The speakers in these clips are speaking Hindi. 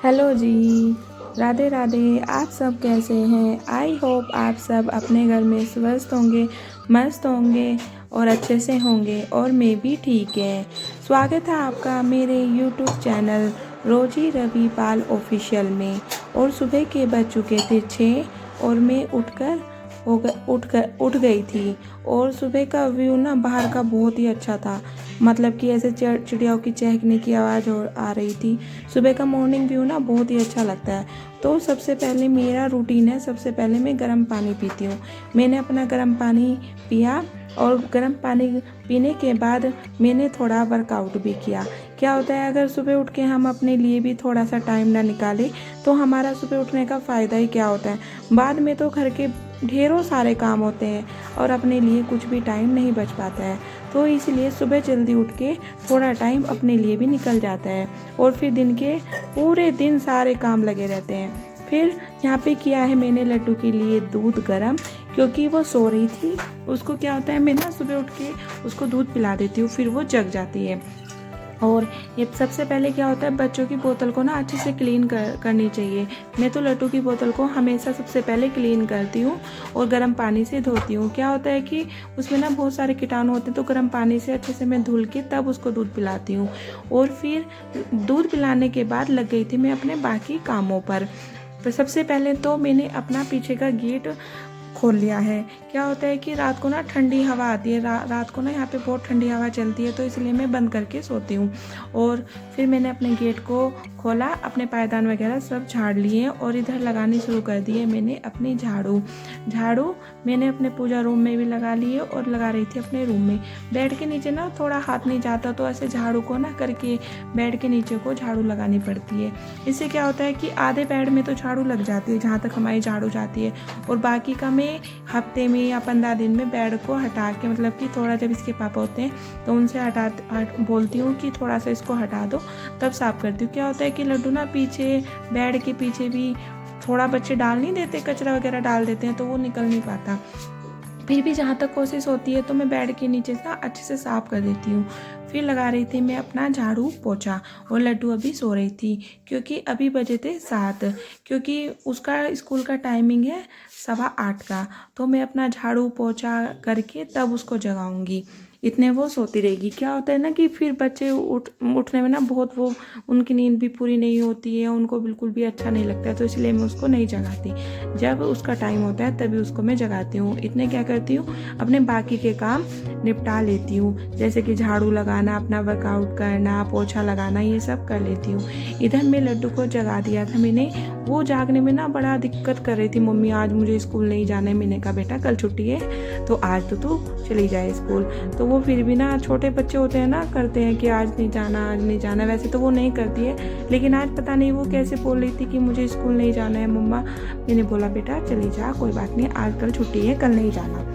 हेलो जी। राधे राधे। आप सब कैसे हैं? आई होप आप सब अपने घर में स्वस्थ होंगे, मस्त होंगे और अच्छे से होंगे और मैं भी ठीक है। स्वागत है आपका मेरे यूट्यूब चैनल रोजी रवि पाल ऑफिशियल में। और सुबह के बज चुके थे 6 और मैं उठ गई थी। और सुबह का व्यू ना बाहर का बहुत ही अच्छा था, मतलब कि ऐसे चिड़ियाओं की चहकने की आवाज़ आ रही थी। सुबह का मॉर्निंग व्यू ना बहुत ही अच्छा लगता है। तो सबसे पहले मेरा रूटीन है, सबसे पहले मैं गर्म पानी पीती हूँ। मैंने अपना गर्म पानी पिया और गर्म पानी पीने के बाद मैंने थोड़ा वर्कआउट भी किया। क्या होता है, अगर सुबह उठ के हम अपने लिए भी थोड़ा सा टाइम ना निकालें तो हमारा सुबह उठने का फ़ायदा ही क्या होता है। बाद में तो घर के ढेरों सारे काम होते हैं और अपने लिए कुछ भी टाइम नहीं बच पाता है। तो इसलिए सुबह जल्दी उठ के थोड़ा टाइम अपने लिए भी निकल जाता है और फिर दिन के पूरे दिन सारे काम लगे रहते हैं। फिर यहाँ पे किया है मैंने लड्डू के लिए दूध गरम, क्योंकि वो सो रही थी। उसको क्या होता है, मैं ना सुबह उठ के उसको दूध पिला देती हूँ, फिर वो जग जाती है। और ये सबसे पहले क्या होता है, बच्चों की बोतल को ना अच्छे से क्लीन करनी चाहिए। मैं तो लड्डू की बोतल को हमेशा सबसे पहले क्लीन करती हूँ और गर्म पानी से धोती हूँ। क्या होता है कि उसमें ना बहुत सारे कीटाणु होते हैं, तो गर्म पानी से अच्छे से मैं धुल के तब उसको दूध पिलाती हूँ। और फिर दूध पिलाने के बाद लग गई थी मैं अपने बाकी कामों पर। तो सबसे पहले तो मैंने अपना पीछे का गेट खोल लिया है। क्या होता है कि रात को ना ठंडी हवा आती है, रात को ना यहाँ पे बहुत ठंडी हवा चलती है, तो इसलिए मैं बंद करके सोती हूँ। और फिर मैंने अपने गेट को खोला, अपने पायदान वगैरह सब झाड़ लिए और इधर लगानी शुरू कर दी है मैंने अपनी झाड़ू मैंने अपने पूजा रूम में भी लगा लिए और लगा रही थी अपने रूम में। बेड के नीचे ना थोड़ा हाथ नहीं जाता, तो ऐसे झाड़ू को ना करके बेड के नीचे को झाड़ू लगानी पड़ती है। इससे क्या होता है कि आधे बेड में तो झाड़ू लग जाती है जहाँ तक हमारी झाड़ू जाती है, और बाकी का मैं हफ्ते में या 15 दिन में बेड को हटा के, मतलब कि थोड़ा, जब इसके पापा होते हैं तो उनसे बोलती हूँ कि थोड़ा सा इसको हटा दो, तब साफ करती हूँ। क्या होता है कि लड्डू ना पीछे बेड के पीछे भी थोड़ा बच्चे डाल नहीं देते, कचरा वगैरह डाल देते हैं, तो वो निकल नहीं पाता। फिर भी जहाँ तक कोशिश होती है तो मैं बेड के नीचे से अच्छे से साफ कर देती हूँ। फिर लगा रही थी मैं अपना झाड़ू पोछा, और लड्डू अभी सो रही थी क्योंकि अभी बजे थे 7, क्योंकि उसका स्कूल का टाइमिंग है 8:15 का। तो मैं अपना झाड़ू पोछा करके तब उसको जगाऊंगी, इतने वो सोती रहेगी। क्या होता है ना कि फिर बच्चे उठने में ना बहुत वो, उनकी नींद भी पूरी नहीं होती है, उनको बिल्कुल भी अच्छा नहीं लगता है, तो इसलिए मैं उसको नहीं जगाती। जब उसका टाइम होता है तभी उसको मैं जगाती हूँ। इतने क्या करती हूँ, अपने बाकी के काम निपटा लेती हूँ, जैसे कि झाड़ू लगाना, अपना वर्कआउट करना, पोछा लगाना, ये सब कर लेती हूँ। इधर मैं लड्डू को जगा दिया था मैंने। वो जागने में ना बड़ा दिक्कत कर रही थी, मम्मी आज मुझे स्कूल नहीं जाना है। मैंने कहा बेटा कल छुट्टी है तो आज तो तू चली जाए स्कूल। तो वो फिर भी ना, छोटे बच्चे होते हैं ना, करते हैं कि आज नहीं जाना, आज नहीं जाना। वैसे तो वो नहीं करती है, लेकिन आज पता नहीं वो कैसे बोल रही थी कि मुझे स्कूल नहीं जाना है मम्मा। मैंने बोला बेटा चली जा, कोई बात नहीं, आज कल छुट्टी है, कल नहीं जाना।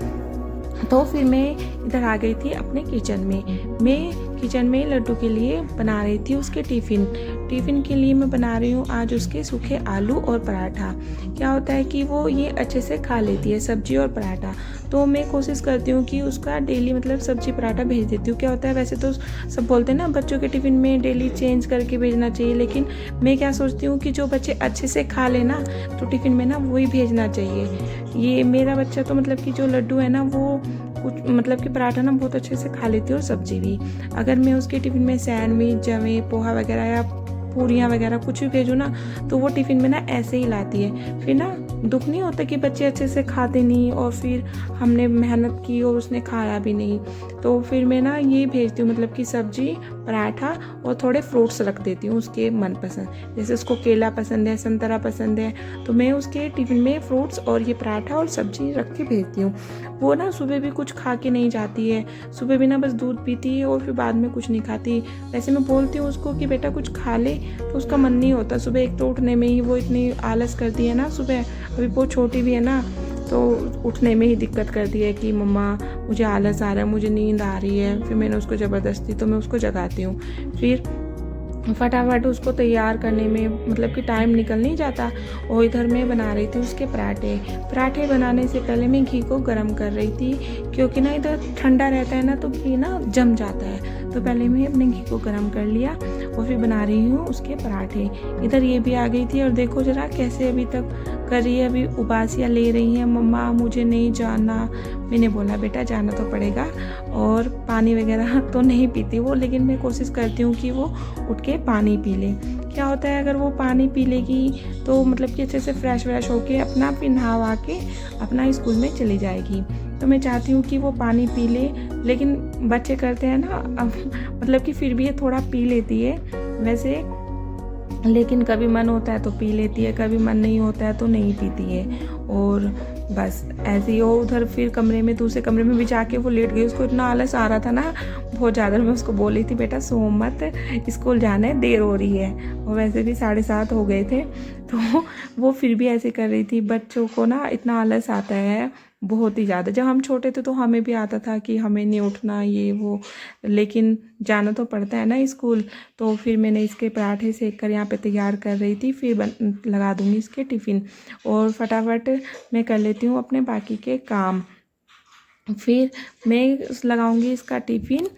तो फिर मैं इधर आ गई थी अपने किचन में। मैं किचन में लड्डू के लिए बना रही थी उसके टिफ़िन के लिए मैं बना रही हूँ आज उसके सूखे आलू और पराठा। क्या होता है कि वो ये अच्छे से खा लेती है सब्जी और पराठा, तो मैं कोशिश करती हूँ कि उसका डेली मतलब सब्जी पराठा भेज देती हूँ। क्या होता है, वैसे तो सब बोलते हैं ना बच्चों के टिफ़िन में डेली चेंज करके भेजना चाहिए, लेकिन मैं क्या सोचती हूँ कि जो बच्चे अच्छे से खा लेना तो टिफ़िन में ना वही भेजना चाहिए। ये मेरा बच्चा तो मतलब कि जो लड्डू है ना, वो कुछ मतलब कि पराठा ना बहुत अच्छे से खा लेती है और सब्जी भी। अगर मैं उसके टिफ़िन में सैंडविच, जवे, पोहा वगैरह या पूरियाँ वगैरह कुछ भी भेजूँ ना, तो वो टिफ़िन में ना ऐसे ही लाती है। फिर ना दुख नहीं होता कि बच्चे अच्छे से खाते नहीं और फिर हमने मेहनत की और उसने खाया भी नहीं। तो फिर मैं ना ये भेजती हूँ, मतलब कि सब्जी, पराठा और थोड़े फ्रूट्स रख देती हूँ उसके मनपसंद। जैसे उसको केला पसंद है, संतरा पसंद है, तो मैं उसके टिफ़िन में फ्रूट्स और ये पराठा और सब्जी रख के भेजती हूँ। वो ना सुबह भी कुछ खा के नहीं जाती है, सुबह भी ना बस दूध पीती है और फिर बाद में कुछ नहीं खाती। वैसे मैं बोलती हूँ उसको कि बेटा कुछ खा ले, तो उसका मन नहीं होता। सुबह एक तो उठने में ही वो इतनी आलस करती है ना, सुबह अभी बहुत छोटी भी है ना, तो उठने में ही दिक्कत करती है कि मम्मा मुझे आलस आ रहा है, मुझे नींद आ रही है। फिर मैंने उसको ज़बरदस्ती, तो मैं उसको जगाती हूँ। फिर फटाफट उसको तैयार करने में मतलब कि टाइम निकल नहीं जाता। और इधर मैं बना रही थी उसके पराठे बनाने से पहले मैं घी को गर्म कर रही थी, क्योंकि ना इधर ठंडा रहता है ना, तो घी ना जम जाता है, तो तो पहले मैं अपने घी को गर्म कर लिया और फिर बना रही हूँ उसके पराठे। इधर ये भी आ गई थी और देखो ज़रा कैसे अभी तक कर रही है, अभी उबासियाँ ले रही हैं, मम्मा मुझे नहीं जाना। मैंने बोला बेटा जाना तो पड़ेगा, और पानी वगैरह तो नहीं पीती वो, लेकिन मैं कोशिश करती हूँ कि वो उठ के पानी पी ले। क्या होता है अगर वो पानी पी लेगी तो मतलब कि अच्छे से फ्रेश व्रेश होके अपना फिर नहा के अपना स्कूल में चली जाएगी। तो मैं चाहती हूँ कि वो पानी पी ले, लेकिन बच्चे करते हैं ना मतलब कि फिर भी ये थोड़ा पी लेती है वैसे, लेकिन कभी मन होता है तो पी लेती है, कभी मन नहीं होता है तो नहीं पीती है। और बस ऐसे ही वो उधर फिर कमरे में, दूसरे कमरे में भी जाके वो लेट गई। उसको इतना आलस आ रहा था ना बहुत ज़्यादा। मैं उसको बोली थी बेटा सो मत, स्कूल जाना है, देर हो रही है, और वैसे भी 7:30 हो गए थे। तो वो फिर भी ऐसे कर रही थी। बच्चों को ना इतना आलस आता है बहुत ही ज़्यादा। जब हम छोटे थे तो हमें भी आता था कि हमें नहीं उठना ये वो, लेकिन जाना तो पड़ता है ना स्कूल। तो फिर मैंने इसके पराठे सेक कर यहाँ पे तैयार कर रही थी, फिर लगा दूँगी इसके टिफ़िन, और फटाफट मैं कर लेती हूँ अपने बाकी के काम। फिर मैं लगाऊँगी इसका टिफ़िन।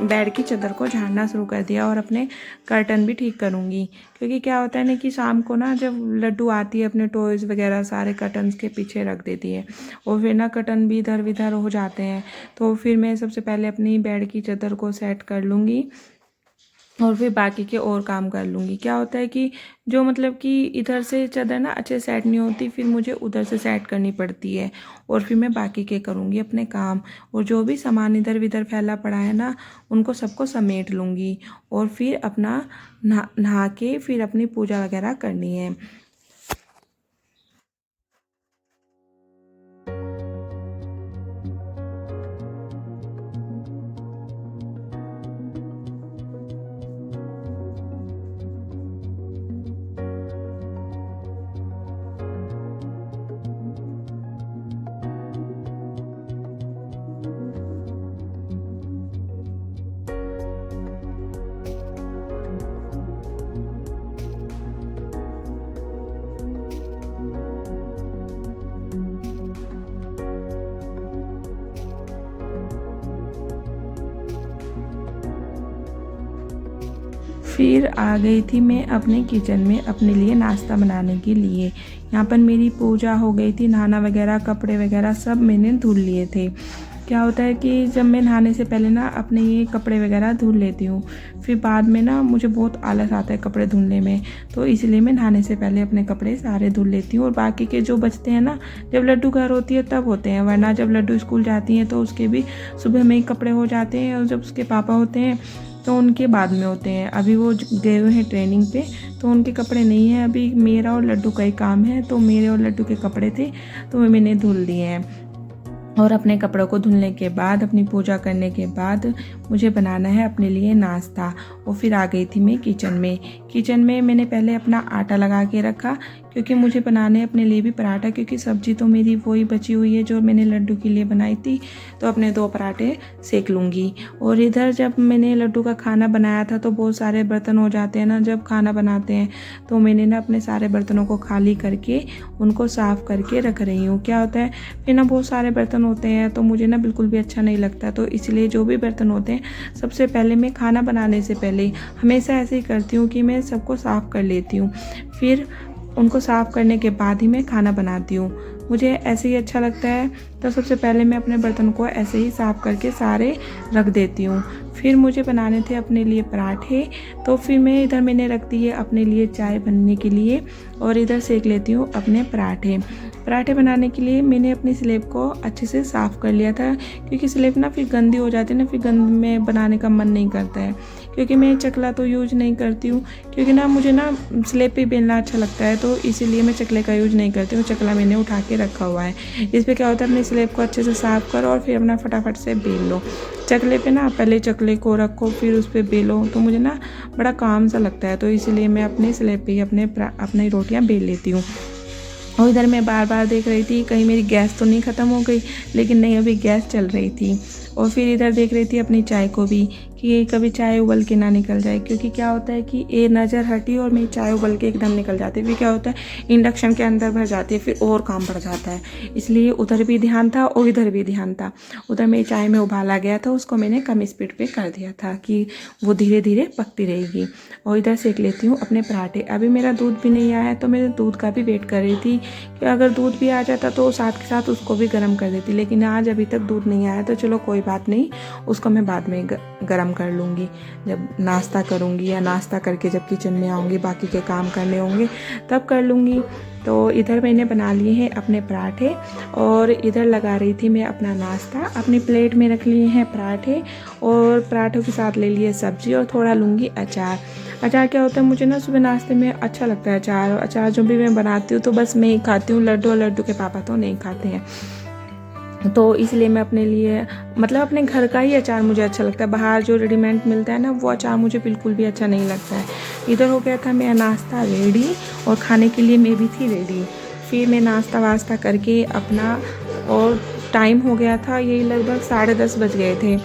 बेड की चादर को झाड़ना शुरू कर दिया और अपने कर्टन भी ठीक करूँगी, क्योंकि क्या होता है ना कि शाम को ना जब लड्डू आती है अपने टॉयज़ वगैरह सारे कर्टन्स के पीछे रख देती है, और फिर ना कर्टन भी इधर उधर हो जाते हैं। तो फिर मैं सबसे पहले अपनी बेड की चादर को सेट कर लूँगी और फिर बाकी के और काम कर लूँगी। क्या होता है कि जो मतलब कि इधर से चादर ना अच्छे सेट नहीं होती, फिर मुझे उधर से सेट करनी पड़ती है, और फिर मैं बाकी के करूँगी अपने काम। और जो भी सामान इधर उधर फैला पड़ा है ना उनको सबको समेट लूँगी, और फिर अपना नहा के फिर अपनी पूजा वगैरह करनी है। फिर आ गई थी मैं अपने किचन में अपने लिए नाश्ता बनाने के लिए। यहाँ पर मेरी पूजा हो गई थी, नहाना वगैरह, कपड़े वगैरह सब मैंने धुल लिए थे। क्या होता है कि जब मैं नहाने से पहले ना अपने ये कपड़े वगैरह धुल लेती हूँ, फिर बाद में ना मुझे बहुत आलस आता है कपड़े धुलने में, तो इसलिए मैं नहाने से पहले अपने कपड़े सारे धुल लेती हूँ। और बाकी के जो बचते हैं ना, जब लड्डू घर होती है तब होते हैं, वरना जब लड्डू स्कूल जाती हैं तो उसके भी सुबह में ही कपड़े हो जाते हैं, और जब उसके पापा होते हैं तो उनके बाद में होते हैं। अभी वो गए हुए हैं ट्रेनिंग पे, तो उनके कपड़े नहीं हैं। अभी मेरा और लड्डू का ही काम है, तो मेरे और लड्डू के कपड़े थे तो मैंने धुल दिए हैं। और अपने कपड़ों को धुलने के बाद, अपनी पूजा करने के बाद मुझे बनाना है अपने लिए नाश्ता। और फिर आ गई थी मैं किचन में मैंने पहले अपना आटा लगा के रखा, क्योंकि मुझे बनाने अपने लिए भी पराठा, क्योंकि सब्जी तो मेरी वही बची हुई है जो मैंने लड्डू के लिए बनाई थी, तो अपने 2 पराठे सेक लूँगी। और इधर जब मैंने लड्डू का खाना बनाया था तो बहुत सारे बर्तन हो जाते हैं ना जब खाना बनाते हैं, तो मैंने ना अपने सारे बर्तनों को खाली करके उनको साफ़ करके रख रही हूँ। क्या होता है फिर ना बहुत सारे बर्तन होते हैं तो मुझे ना बिल्कुल भी अच्छा नहीं लगता, तो इसलिए जो भी बर्तन होते हैं सबसे पहले मैं खाना बनाने से पहले हमेशा ऐसे ही करती हूँ कि मैं सबको साफ़ कर लेती हूँ, फिर उनको साफ़ करने के बाद ही मैं खाना बनाती हूँ। मुझे ऐसे ही अच्छा लगता है, तो सबसे पहले मैं अपने बर्तन को ऐसे ही साफ़ करके सारे रख देती हूँ। फिर मुझे बनाने थे अपने लिए पराठे, तो फिर मैं इधर मैंने रख दिए अपने लिए चाय बनने के लिए, और इधर सेक लेती हूँ अपने पराठे बनाने के लिए मैंने अपनी स्लेब को अच्छे से साफ़ कर लिया था, क्योंकि स्लेब ना फिर गंदी हो जाती है ना, फिर गंद में बनाने का मन नहीं करता है। क्योंकि मैं चकला तो यूज नहीं करती हूँ, क्योंकि ना मुझे ना स्लेब पे बेलना अच्छा लगता है, तो इसीलिए मैं चकले का यूज नहीं करती हूँ। चकला मैंने उठा के रखा हुआ है। इस पर क्या होता है, अपने स्लेब को अच्छे से साफ़ करो और फिर अपना फटाफट से बेल लो। चकले पे ना पहले चकले को रखो फिर उस पर बेलो, तो मुझे ना बड़ा काम सा लगता है, तो इसीलिए मैं अपने स्लेब पे ही अपनी रोटियाँ बेल लेती हूँ। और इधर मैं बार बार देख रही थी कहीं मेरी गैस तो नहीं ख़त्म हो गई, लेकिन नहीं, अभी गैस चल रही थी। और फिर इधर देख रही थी अपनी चाय को भी, कि कभी चाय उबल के ना निकल जाए, क्योंकि क्या होता है कि ये नज़र हटी और मेरी चाय उबल के एकदम निकल जाती है, फिर क्या होता है इंडक्शन के अंदर भर जाती है, फिर और काम बढ़ जाता है। इसलिए उधर भी ध्यान था और इधर भी ध्यान था। उधर मेरी चाय में उबाला गया था, उसको मैंने कम स्पीड पे कर दिया था कि वो धीरे धीरे पकती रहेगी। और इधर सेक लेती हूँ अपने पराठे। अभी मेरा दूध भी नहीं आया है, तो मैं दूध का भी वेट कर रही थी कि अगर दूध भी आ जाता तो साथ के साथ उसको भी गर्म कर देती, लेकिन आज अभी तक दूध नहीं आया, तो चलो कोई बात नहीं, उसको मैं बाद में गर्म कर लूँगी जब नाश्ता करूँगी, या नाश्ता करके जब किचन में आऊँगी, बाकी के काम करने होंगे तब कर लूँगी। तो इधर मैंने बना लिए हैं अपने पराठे, और इधर लगा रही थी मैं अपना नाश्ता। अपनी प्लेट में रख लिए हैं पराठे, और पराठों के साथ ले लिए सब्जी, और थोड़ा लूँगी अचार। अचार क्या होता है, मुझे ना सुबह नाश्ते में अच्छा लगता है अचार जो भी मैं बनाती हूँ तो बस मैं ही खाती हूँ, लड्डू और लड्डू के पापा तो नहीं खाते हैं, तो इसलिए मैं अपने लिए मतलब अपने घर का ही अचार मुझे अच्छा लगता है। बाहर जो रेडीमेड मिलता है ना, वो अचार मुझे बिल्कुल भी अच्छा नहीं लगता है। इधर हो गया था मेरा नाश्ता रेडी, और खाने के लिए मैं भी थी रेडी। फिर मैं नाश्ता वास्ता करके अपना, और टाइम हो गया था यही लगभग 10:30 बज गए थे।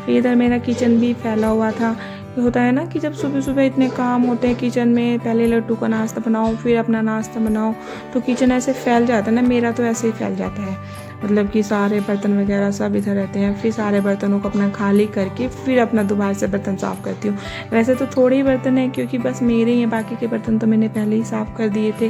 फिर इधर मेरा किचन भी फैला हुआ था। होता है ना कि जब सुबह सुबह इतने काम होते हैं किचन में, पहले लड्डू का नाश्ता बनाओ फिर अपना नाश्ता बनाओ, तो किचन ऐसे फैल जाता है ना, मेरा तो ऐसे ही फैल जाता है। मतलब कि सारे बर्तन वगैरह सब इधर रहते हैं, फिर सारे बर्तनों को अपना खाली करके फिर अपना दोबारा से बर्तन साफ़ करती हूँ। वैसे तो थोड़े ही बर्तन हैं, क्योंकि बस मेरे ही हैं, बाकी के बर्तन तो मैंने पहले ही साफ़ कर दिए थे,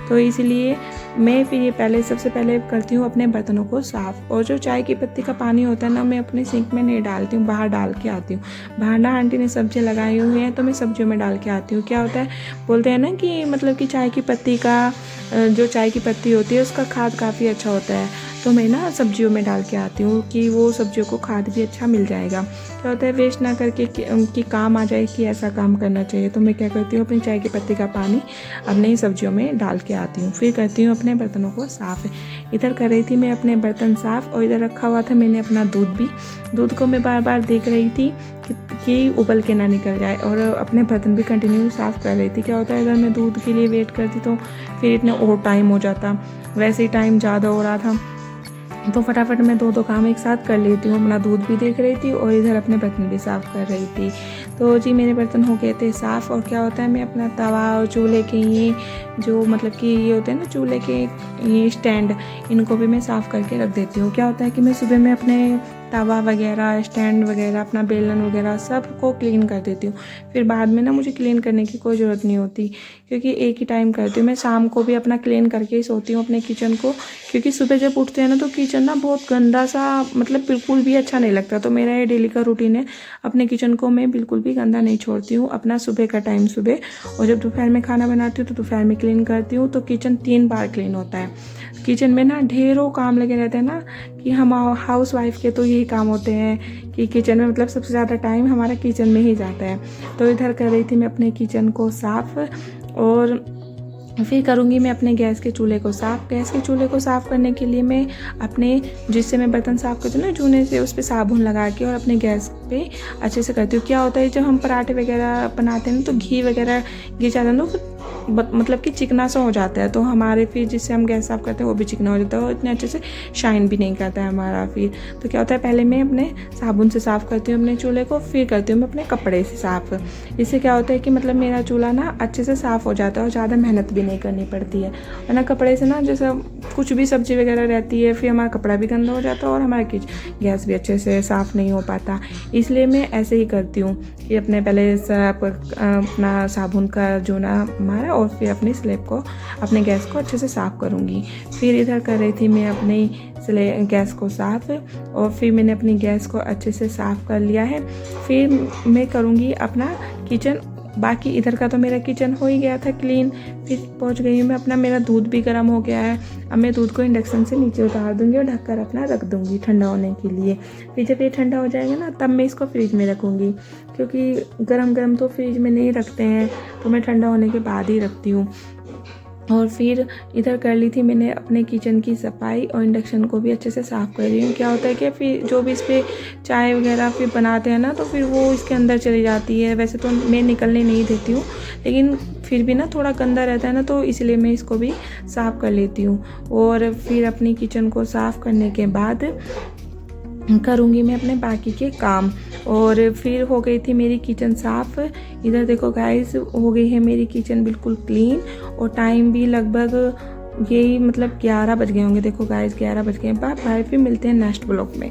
तो इसीलिए मैं फिर ये सबसे पहले करती हूँ अपने बर्तनों को साफ़। और जो चाय की पत्ती का पानी होता है ना, मैं अपने सिंक में नहीं डालती हूँ, बाहर डाल के आती हूँ। बाहर ना आंटी ने सब्जियाँ लगाई हुई हैं, तो मैं सब्जियों में डाल के आती हूँ। क्या होता है, बोलते हैं ना कि मतलब कि चाय की पत्ती का जो चाय की पत्ती होती है उसका खाद काफ़ी अच्छा होता है, तो मैं ना सब्जियों में डाल के आती हूँ कि वो सब्जियों को खाद भी अच्छा मिल जाएगा। क्या होता है, वेस्ट ना करके कि काम आ जाए कि ऐसा काम करना चाहिए, तो मैं क्या करती हूँ अपनी चाय की पत्ती का पानी अपने ही सब्जियों में डाल के आती हूँ। फिर करती हूँ अपने बर्तनों को साफ़। इधर कर रही थी मैं अपने बर्तन साफ़, और इधर रखा हुआ था मैंने अपना दूध को मैं बार बार देख रही थी कि उबल के ना निकल जाए, और अपने बर्तन भी कंटिन्यू साफ़ कर रही थी। क्या होता है, अगर मैं दूध के लिए वेट करती तो फिर इतना और टाइम हो जाता, वैसे ही टाइम ज़्यादा हो रहा था, तो फटाफट मैं दो काम एक साथ कर लेती हूँ। अपना दूध भी देख रही थी और इधर अपने बर्तन भी साफ़ कर रही थी। तो जी मेरे बर्तन हो गए थे साफ़। और क्या होता है, मैं अपना तवा और चूल्हे के ये जो मतलब कि ये होते हैं ना चूल्हे के ये स्टैंड, इनको भी मैं साफ़ करके रख देती हूँ। क्या होता है कि मैं सुबह में अपने तवा वगैरह, स्टैंड वगैरह, अपना बेलन वगैरह सब को क्लीन कर देती हूँ। फिर बाद में ना मुझे क्लीन करने की कोई ज़रूरत नहीं होती, क्योंकि एक ही टाइम करती हूँ। मैं शाम को भी अपना क्लीन करके ही सोती हूँ अपने किचन को, क्योंकि सुबह जब उठते हैं ना तो किचन ना बहुत गंदा सा, मतलब बिल्कुल भी अच्छा नहीं लगता। तो मेरा ये डेली का रूटीन है, अपने किचन को मैं बिल्कुल भी गंदा नहीं छोड़ती हूँ। अपना सुबह का टाइम सुबह, और जब दोपहर में खाना बनाती हूँ तो दोपहर में क्लीन करती हूँ। तो किचन 3 बार क्लीन होता है। किचन में ना ढेरों काम लगे रहते हैं ना, कि हम हाउस वाइफ के तो यही काम होते हैं कि किचन में, मतलब सबसे ज़्यादा टाइम हमारा किचन में ही जाता है। तो इधर कर रही थी मैं अपने किचन को साफ़, और फिर करूँगी मैं अपने गैस के चूल्हे को साफ़। गैस के चूल्हे को साफ़ करने के लिए मैं अपने, जिससे मैं बर्तन साफ़ करती हूँ ना जूने से, उस पर साबुन लगा के और अपने गैस पे अच्छे से करती हूँ। क्या होता है, जब हम पराठे वगैरह बनाते हैं ना तो घी वगैरह गिर जाता है ना, तो मतलब कि चिकना सा हो जाता है। तो हमारे फिर जिससे हम गैस साफ़ करते हैं वो भी चिकना हो जाता है, और इतने अच्छे से शाइन भी नहीं करता है हमारा। फिर तो क्या होता है, पहले मैं अपने साबुन से साफ़ करती हूँ अपने चूल्हे को, फिर करती हूँ मैं अपने कपड़े से साफ़। इससे क्या होता है कि मतलब मेरा चूल्हा ना अच्छे से साफ़ हो जाता है और ज़्यादा मेहनत भी नहीं करनी पड़ती है। वरना कपड़े से ना जैसे कुछ भी सब्जी वगैरह रहती है, फिर हमारा कपड़ा भी गंदा हो जाता है और हमारा गैस भी अच्छे से साफ़ नहीं हो पाता। इसलिए मैं ऐसे ही करती हूँ कि अपने पहले अपना साबुन का जो ना मारा, और फिर अपनी स्लेब को, अपने गैस को अच्छे से साफ़ करूँगी। फिर इधर कर रही थी मैं अपनी गैस को साफ़, और फिर मैंने अपनी गैस को अच्छे से साफ़ कर लिया है। फिर मैं करूँगी अपना किचन। बाकी इधर का तो मेरा किचन हो ही गया था क्लीन। फिर पहुंच गई हूँ मैं अपना, मेरा दूध भी गर्म हो गया है। अब मैं दूध को इंडक्शन से नीचे उतार दूँगी और ढककर अपना रख दूँगी ठंडा होने के लिए। फिर जब ये ठंडा हो जाएगा ना, तब मैं इसको फ्रिज में रखूँगी, क्योंकि गरम गरम तो फ्रिज में नहीं रखते हैं, तो मैं ठंडा होने के बाद ही रखती हूँ। और फिर इधर कर ली थी मैंने अपने किचन की सफाई, और इंडक्शन को भी अच्छे से साफ़ कर रही हूँ। क्या होता है कि फिर जो भी इस पर चाय वगैरह फिर बनाते हैं ना, तो फिर वो इसके अंदर चली जाती है। वैसे तो मैं निकलने नहीं देती हूँ, लेकिन फिर भी ना थोड़ा गंदा रहता है ना, तो इसलिए मैं इसको भी साफ़ कर लेती हूँ। और फिर अपनी किचन को साफ़ करने के बाद करूँगी मैं अपने बाकी के काम। और फिर हो गई थी मेरी किचन साफ़। इधर देखो गाइस, हो गई है मेरी किचन बिल्कुल क्लीन, और टाइम भी लगभग यही मतलब 11 बज गए होंगे। देखो गाइस 11 बज गए। बाय बाय, फिर मिलते हैं नेक्स्ट ब्लॉग में।